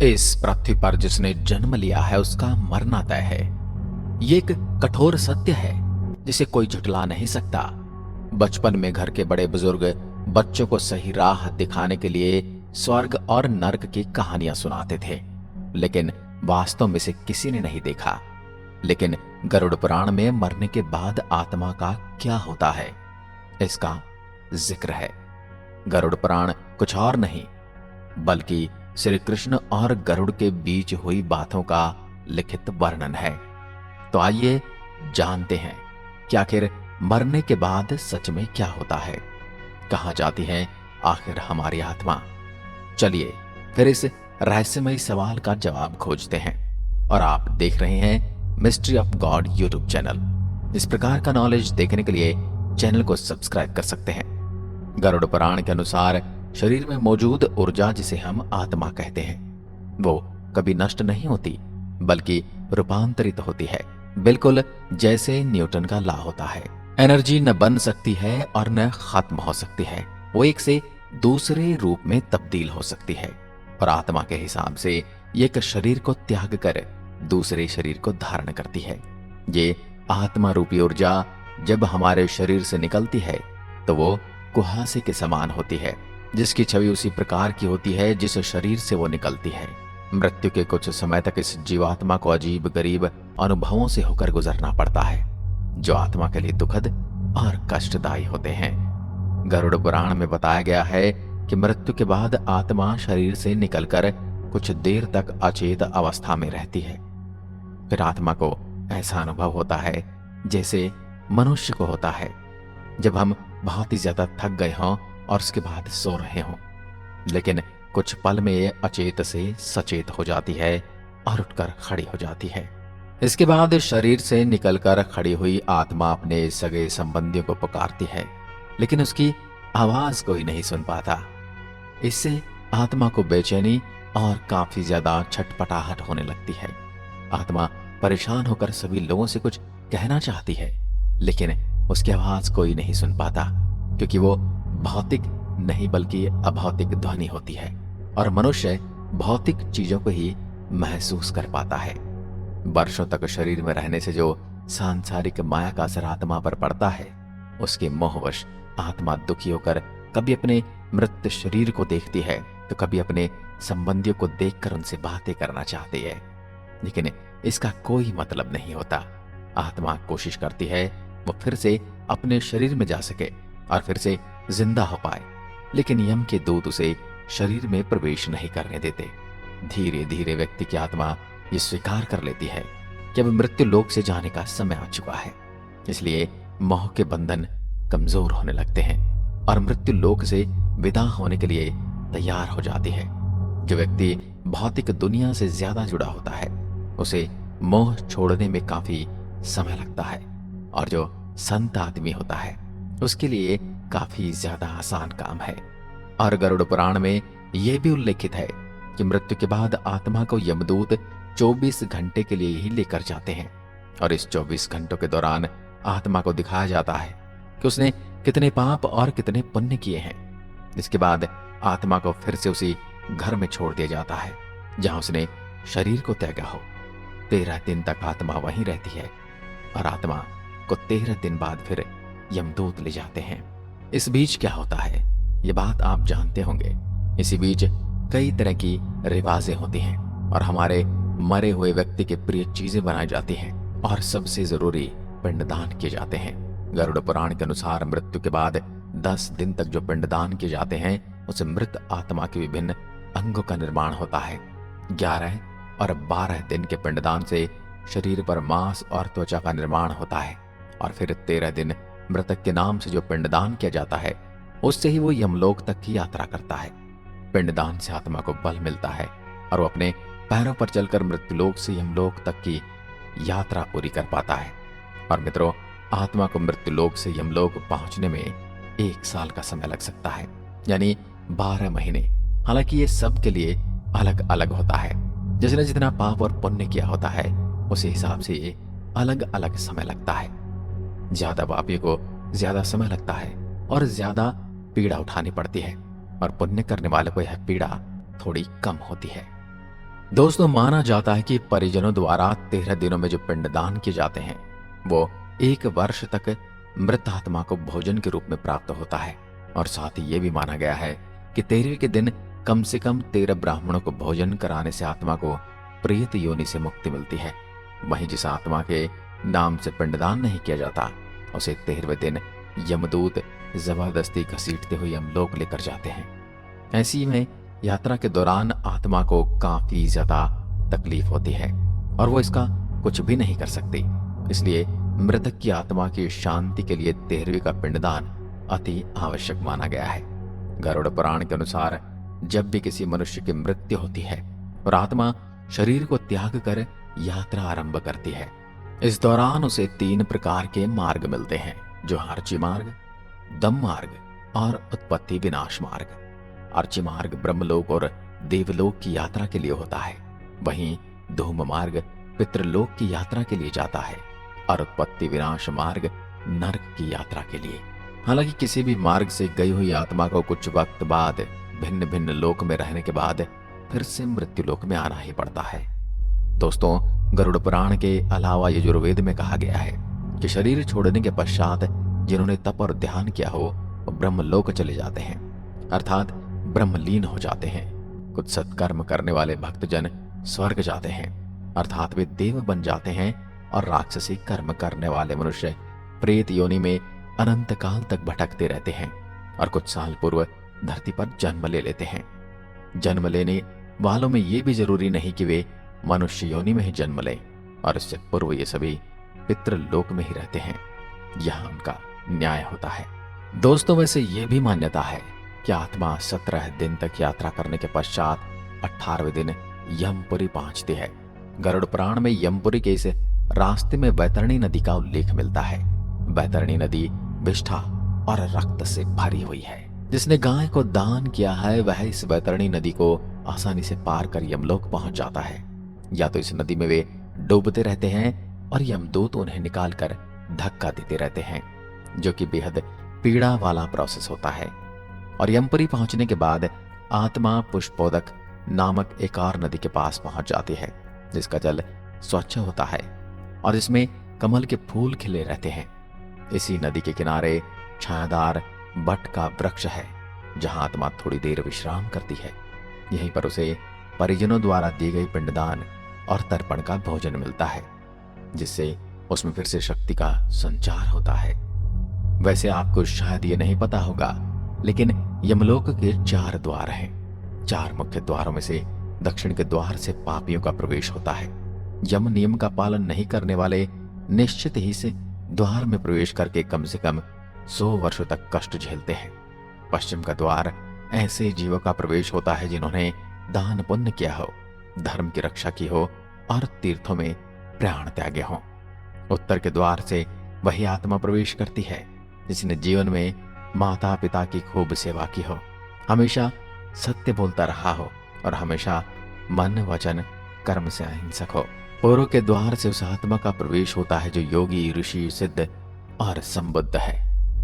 इस पृथ्वी पर जिसने जन्म लिया है उसका मरना तय है। ये एक कठोर सत्य है जिसे कोई झुठला नहीं सकता। बचपन में घर के बड़े बुजुर्ग बच्चों को सही राह दिखाने के लिए स्वर्ग और नर्क की कहानियां सुनाते थे, लेकिन वास्तव में से किसी ने नहीं देखा। लेकिन गरुड़ पुराण में मरने के बाद आत्मा का क्या होता है, इसका जिक्र है। गरुड़ पुराण कुछ और नहीं बल्कि श्री कृष्ण और गरुड़ के बीच हुई बातों का लिखित वर्णन है। तो आइए जानते हैं कि आखिर मरने के बाद सच में क्या होता है, कहां जाती है आखिर हमारी आत्मा। चलिए फिर इस रहस्यमय सवाल का जवाब खोजते हैं। और आप देख रहे हैं mystery of God YouTube channel. इस प्रकार का नॉलेज देखने के लिए चैनल को सब्सक्राइब कर सकते हैं। गरुड़ पुराण के अनुसार शरीर में मौजूद ऊर्जा जिसे हम आत्मा कहते हैं, वो कभी नष्ट नहीं होती बल्कि रूपांतरित होती है, बिल्कुल जैसे न्यूटन का लॉ होता है। एनर्जी न बन सकती है और न खत्म हो सकती है, वो एक से दूसरे रूप में तब्दील हो सकती है। और आत्मा के हिसाब से ये एक शरीर को त्याग कर दूसरे शरीर को धारण करती है। ये आत्मा रूपी ऊर्जा जब हमारे शरीर से निकलती है तो वो कुहासे के समान होती है, जिसकी छवि उसी प्रकार की होती है जिस शरीर से वो निकलती है। मृत्यु के कुछ समय तक इस जीवात्मा को अजीब गरीब अनुभवों से होकर गुजरना पड़ता है, जो आत्मा के लिए दुखद और कष्टदायी होते हैं। गरुड़ पुराण में बताया गया है कि मृत्यु के बाद आत्मा शरीर से निकलकर कुछ देर तक अचेत अवस्था में रहती है। फिर आत्मा को ऐसा अनुभव होता है जैसे मनुष्य को होता है जब हम बहुत ही ज्यादा थक गए हों और उसके बाद सो रहे हों, लेकिन कुछ पल में ये अचेत से सचेत हो जाती है और उठकर खड़ी हो जाती है। इसके बाद शरीर से निकलकर खड़ी हुई आत्मा अपने सगे संबंधियों को पुकारती है, लेकिन उसकी आवाज कोई नहीं सुन पाता। इससे आत्मा को बेचैनी और काफी ज्यादा छटपटाहट होने लगती है। आत्मा परेशान होकर सभी लोगों से कुछ कहना चाहती है, लेकिन उसकी आवाज कोई नहीं सुन पाता, क्योंकि वो भौतिक नहीं बल्कि अभौतिक ध्वनि होती है और मनुष्य भौतिक चीजों को ही महसूस कर पाता है। वर्षों तक शरीर में रहने से जो सांसारिक माया का असर आत्मा पर पड़ता है, उसके मोहवश आत्मा दुखी होकर कभी अपने मृत शरीर को देखती है तो कभी अपने संबंधियों को देखकर उनसे बातें करना चाहती है, लेकिन इसका कोई मतलब नहीं होता। आत्मा कोशिश करती है वो फिर से अपने शरीर में जा सके और फिर से जिंदा हो पाए, लेकिन यम के दूत उसे शरीर में प्रवेश नहीं करने देते। धीरे धीरे व्यक्ति की आत्मा ये स्वीकार कर लेती है कि अब मृत्यु लोक से जाने का समय आ चुका है, इसलिए मोह के बंधन कमजोर होने लगते हैं और मृत्यु लोक से विदा होने के लिए तैयार हो जाती है। जो व्यक्ति भौतिक दुनिया से ज्यादा जुड़ा होता है उसे मोह छोड़ने में काफी समय लगता है, और जो संत आदमी होता है उसके लिए काफी ज्यादा आसान काम है। और गरुड़ पुराण में यह भी उल्लेखित है कि मृत्यु के बाद आत्मा को यमदूत 24 घंटे के लिए ही लेकर जाते हैं, और इस 24 घंटों के दौरान आत्मा को दिखाया जाता है कि उसने कितने पाप और कितने पुण्य किए हैं। इसके बाद आत्मा को फिर से उसी घर में छोड़ दिया जाता है जहां उसने शरीर को त्यागा हो। 13 दिन तक आत्मा वहीं रहती है और आत्मा को 13 दिन बाद फिर यमदूत ले जाते हैं। इस बीच क्या होता है ये बात आप जानते होंगे। इसी बीच कई तरह की रिवाजें होती हैं और हमारे मरे हुए व्यक्ति के प्रिय चीजें बनाई जाती हैं, और सबसे जरूरी पिंडदान किए जाते हैं। गरुड़ पुराण के अनुसार मृत्यु के बाद 10 दिन तक जो पिंडदान किए जाते हैं उसे मृत आत्मा के विभिन्न अंगों का निर्माण होता है। 11 और 12 दिन के पिंडदान से शरीर पर मांस और त्वचा का निर्माण होता है, और फिर 13 दिन मृतक के नाम से जो पिंडदान किया जाता है उससे ही वो यमलोक तक की यात्रा करता है। पिंडदान से आत्मा को बल मिलता है और वो अपने पैरों पर चलकर मृत्युलोक से यमलोक तक की यात्रा पूरी कर पाता है। और मित्रों, आत्मा को मृत्युलोक से यमलोक पहुंचने में 1 साल का समय लग सकता है, यानी 12 महीने। हालांकि ये सब के लिए अलग अलग होता है। जिसने जितना पाप और पुण्य किया होता है उसी हिसाब से ये अलग अलग समय लगता है। ज्यादा पापी को ज्यादा समय लगता है और ज्यादा पीड़ा उठानी पड़ती है, और पुण्य करने वाले को यह पीड़ा थोड़ी कम होती है। दोस्तों, माना जाता है कि परिजनों द्वारा 13 दिनों में जो पिंडदान किए जाते हैं वो 1 वर्ष तक मृत आत्मा को भोजन के रूप में प्राप्त होता है। और साथ ही ये भी माना गया है कि 13वें के दिन कम से कम 13 ब्राह्मणों को भोजन कराने से आत्मा को प्रेत योनि से मुक्ति मिलती है। वहीं जिस आत्मा के नाम से पिंडदान नहीं किया जाता उसे 13वें दिन यमदूत जबरदस्ती घसीटते हुए यमलोक लेकर जाते हैं। ऐसी में यात्रा के दौरान आत्मा को काफी ज्यादा तकलीफ होती है और वो इसका कुछ भी नहीं कर सकती। इसलिए मृतक की आत्मा की शांति के लिए 13वें का पिंडदान अति आवश्यक माना गया है। गरुड़ पुराण के अनुसार जब भी किसी मनुष्य की मृत्यु होती है और आत्मा शरीर को त्याग कर यात्रा आरंभ करती है, इस दौरान उसे 3 प्रकार के मार्ग मिलते हैं, जो अर्ची मार्ग, दम मार्ग और उत्पत्ति विनाश मार्ग। अर्ची मार्ग ब्रह्मलोक और देवलोक की यात्रा के लिए होता है, वहीं धूम मार्ग पितृलोक की यात्रा के लिए जाता है और उत्पत्ति विनाश मार्ग नरक की यात्रा के लिए। हालांकि किसी भी मार्ग से गई हुई आत्मा को कुछ वक्त बाद भिन्न भिन्न लोक में रहने के बाद फिर से मृत्यु लोक में आना ही पड़ता है। दोस्तों, गरुड़ पुराण के अलावा यजुर्वेद में कहा गया है कि शरीर छोड़ने के पश्चात जिन्होंने तप और ध्यान किया हो वो ब्रह्मलोक चले जाते हैं, अर्थात ब्रह्मलीन हो जाते हैं। कुछ सत्कर्म करने वाले भक्तजन स्वर्ग जाते हैं, अर्थात वे देव बन जाते हैं, और राक्षसी कर्म करने वाले मनुष्य प्रेत योनि में अनंत काल तक भटकते रहते हैं और कुछ साल पूर्व धरती पर जन्म ले लेते हैं। जन्म लेने वालों में ये भी जरूरी नहीं कि वे मनुष्य योनि में ही जन्म लें, और इससे पूर्व ये सभी पितृलोक में ही रहते हैं, यहाँ उनका न्याय होता है। दोस्तों, वैसे ये भी मान्यता है कि आत्मा 17 दिन तक यात्रा करने के पश्चात 18वें दिन यमपुरी पहुंचती है। गरुड़ पुराण में यमपुरी के इस रास्ते में वैतरणी नदी का उल्लेख मिलता है। वैतरणी नदी विष्ठा और रक्त से भरी हुई है। जिसने गाय को दान किया है वह इस वैतरणी नदी को आसानी से पार कर यमलोक पहुंच जाता है, या तो इस नदी में वे डूबते रहते हैं और यमदूत उन्हें निकालकर धक्का देते रहते हैं, जो कि बेहद पीड़ा वाला प्रोसेस होता है। और यमपुरी पहुंचने के बाद आत्मा पुष्पोदक नामक एक और नदी के पास पहुंच जाती है, जिसका जल स्वच्छ होता है और इसमें कमल के फूल खिले रहते हैं। इसी नदी के किनारे छायादार बट का वृक्ष है, जहां आत्मा थोड़ी देर विश्राम करती है। यहीं पर उसे परिजनों द्वारा दी गई पिंडदान और तर्पण का भोजन मिलता है, जिससे उसमें फिर से शक्ति का संचार होता है। वैसे आपको शायद ये नहीं पता होगा, लेकिन यमलोक के 4 द्वार हैं। 4 मुख्य द्वारों में से दक्षिण के द्वार से पापियों का प्रवेश होता है। यम नियम का पालन नहीं करने वाले निश्चित ही से द्वार में प्रवेश करके कम से कम 100 वर्षों तक कष्ट झेलते हैं। पश्चिम का द्वार ऐसे जीवों का प्रवेश होता है जिन्होंने दान पुण्य किया हो, धर्म की रक्षा की हो और तीर्थों में प्राण त्यागे हों। उत्तर के द्वार से वही आत्मा प्रवेश करती है जिसने जीवन में माता पिता की खूब सेवा की हो, हमेशा सत्य बोलता रहा हो और हमेशा मन वचन कर्म से अहिंसक हो। पूर्व के द्वार से उस आत्मा का प्रवेश होता है जो योगी, ऋषि, सिद्ध और संबुद्ध है।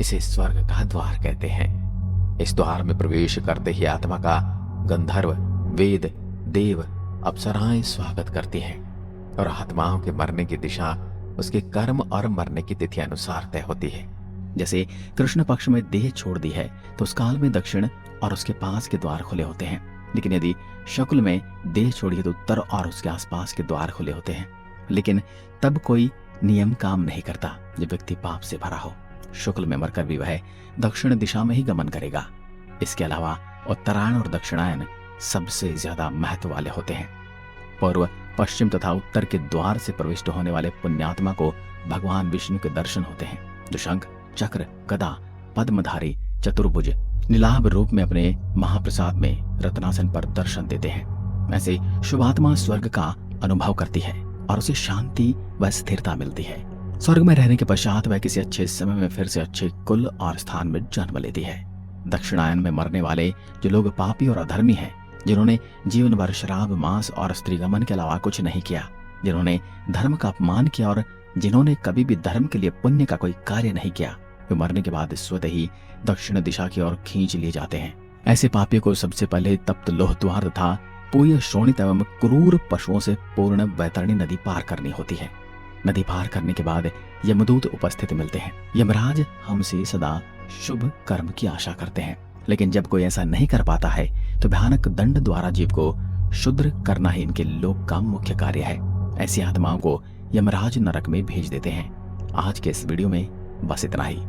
इसे स्वर्ग का द्वार कहते हैं। इस द्वार में प्रवेश करते ही आत्मा का गंधर्व, वेद, देव, अप्सराएं स्वागत करती हैं और आत्माओं के मरने की दिशा उसके कर्म और मरने की तिथि अनुसार तय होती है। जैसे कृष्ण पक्ष में देह छोड़ दी है तो उस काल में दक्षिण और उसके पास के द्वार खुले होते हैं, लेकिन यदि शुक्ल में देह छोड़ी तो उत्तर और उसके आसपास के द्वार खुले होते हैं। लेकिन तब कोई नियम काम नहीं करता जब व्यक्ति पाप से भरा हो। शुक्ल में मरकर भी वह दक्षिण दिशा में ही गमन करेगा। इसके अलावा उत्तरायण और दक्षिणायन सबसे ज्यादा महत्व वाले होते हैं। पूर्व, पश्चिम तथा उत्तर के द्वार से प्रविष्ट होने वाले पुण्यात्मा को भगवान विष्णु के दर्शन होते हैं, जो शंख, चक्र, गदा, पद्मधारी, चतुर्भुज, नीलाभ रूप में अपने महाप्रसाद में रत्नासन पर दर्शन देते हैं। ऐसे शुभात्मा स्वर्ग का अनुभव करती है और उसे शांति व स्थिरता मिलती है। स्वर्ग में रहने के पश्चात वह किसी अच्छे समय में फिर से अच्छे कुल और स्थान में जन्म लेती है। दक्षिणायन में मरने वाले जो लोग पापी और अधर्मी हैं, जिन्होंने जीवन भर शराब, मांस और स्त्रीगमन के अलावा कुछ नहीं किया, जिन्होंने धर्म का अपमान किया और जिन्होंने कभी भी धर्म के लिए पुण्य का कोई कार्य नहीं किया, वे मरने के बाद स्वतः ही दक्षिण दिशा की ओर खींच लिए जाते हैं। ऐसे पापियों को सबसे पहले तप्त लोह द्वार तथा पूर्ण शोणित एवं क्रूर पशुओं से पूर्ण वैतरणी नदी पार करनी होती है। नदी पार करने के बाद यमदूत उपस्थित मिलते हैं। यमराज हमसे सदा शुभ कर्म की आशा करते हैं, लेकिन जब कोई ऐसा नहीं कर पाता है तो भयानक दंड द्वारा जीव को शुद्र करना ही इनके लोक का मुख्य कार्य है। ऐसी आत्माओं को यमराज नरक में भेज देते हैं। आज के इस वीडियो में बस इतना ही।